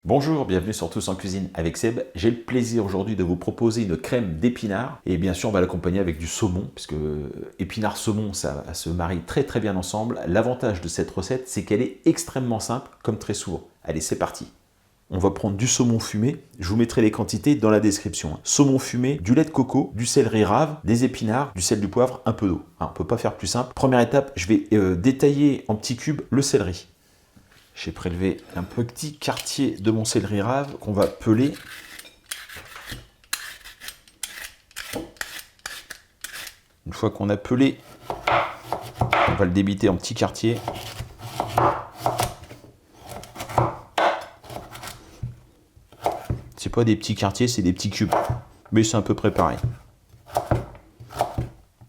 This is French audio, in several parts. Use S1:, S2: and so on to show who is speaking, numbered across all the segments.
S1: Bonjour, bienvenue sur Tous en Cuisine avec Seb. J'ai le plaisir aujourd'hui de vous proposer une crème d'épinards et bien sûr on va l'accompagner avec du saumon puisque épinards saumon ça se marie très bien ensemble. L'avantage de cette recette c'est qu'elle est extrêmement simple comme très souvent. Allez c'est parti. On va prendre du saumon fumé, je vous mettrai les quantités dans la description. Saumon fumé, du lait de coco, du céleri rave, des épinards, du sel, du poivre, un peu d'eau. On ne peut pas faire plus simple. Première étape, je vais détailler en petits cubes le céleri. J'ai prélevé un petit quartier de mon céleri rave qu'on va peler. Une fois qu'on a pelé, on va le débiter en petits quartiers. C'est pas des petits quartiers, c'est des petits cubes. Mais c'est à peu près pareil.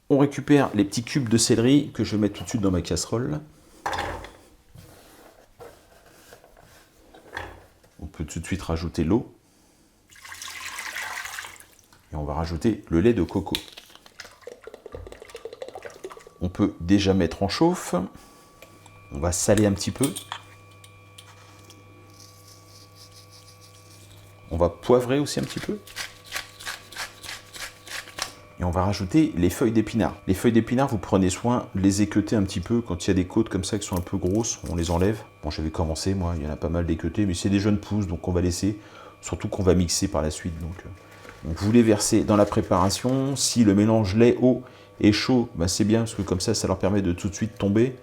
S1: On récupère les petits cubes de céleri que je vais mettre tout de suite dans ma casserole. On peut tout de suite rajouter l'eau. Et on va rajouter le lait de coco. On peut déjà mettre en chauffe. On va saler un petit peu. On va poivrer aussi un petit peu. Et on va rajouter les feuilles d'épinards. Les feuilles d'épinards, vous prenez soin de les équeuter un petit peu. Quand il y a des côtes comme ça qui sont un peu grosses, on les enlève. Bon, j'avais commencé, moi, il y en a pas mal d'équeutés, mais c'est des jeunes pousses, donc on va laisser. Surtout qu'on va mixer par la suite. Donc vous les versez dans la préparation. Si le mélange lait-eau est chaud, bah, c'est bien, parce que comme ça leur permet de tout de suite tomber.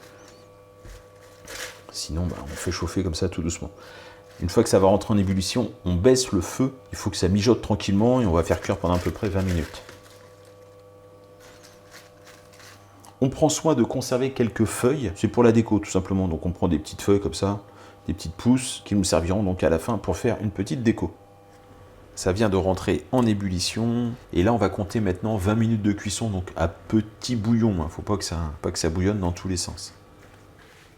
S1: Sinon, bah, on fait chauffer comme ça tout doucement. Une fois que ça va rentrer en ébullition, on baisse le feu. Il faut que ça mijote tranquillement et on va faire cuire pendant à peu près 20 minutes. On prend soin de conserver quelques feuilles, c'est pour la déco tout simplement, donc on prend des petites feuilles comme ça, des petites pousses qui nous serviront donc à la fin pour faire une petite déco. Ça vient de rentrer en ébullition, et là on va compter maintenant 20 minutes de cuisson, donc à petit bouillon, il ne faut pas que ça bouillonne dans tous les sens.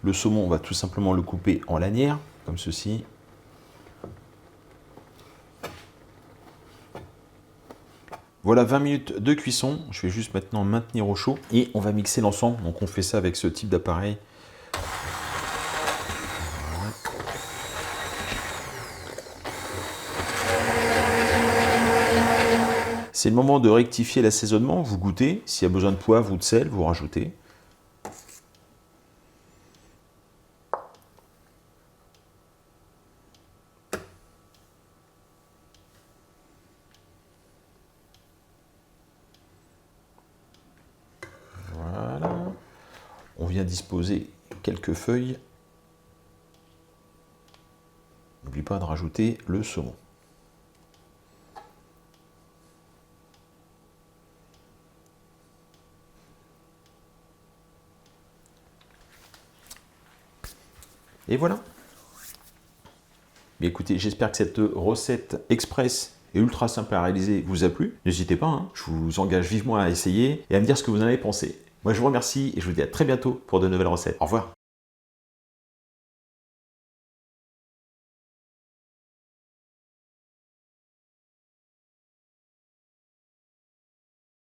S1: Le saumon, on va tout simplement le couper en lanières, comme ceci. Voilà 20 minutes de cuisson, je vais juste maintenant maintenir au chaud et on va mixer l'ensemble. Donc on fait ça avec ce type d'appareil. Voilà. C'est le moment de rectifier l'assaisonnement, vous goûtez, s'il y a besoin de poivre ou de sel, vous rajoutez. Voilà. On vient disposer quelques feuilles. N'oublie pas de rajouter le saumon. Et voilà. Mais écoutez, j'espère que cette recette express et ultra simple à réaliser vous a plu. N'hésitez pas, hein, je vous engage vivement à essayer et à me dire ce que vous en avez pensé. Moi, je vous remercie et je vous dis à très bientôt pour de nouvelles recettes. Au revoir.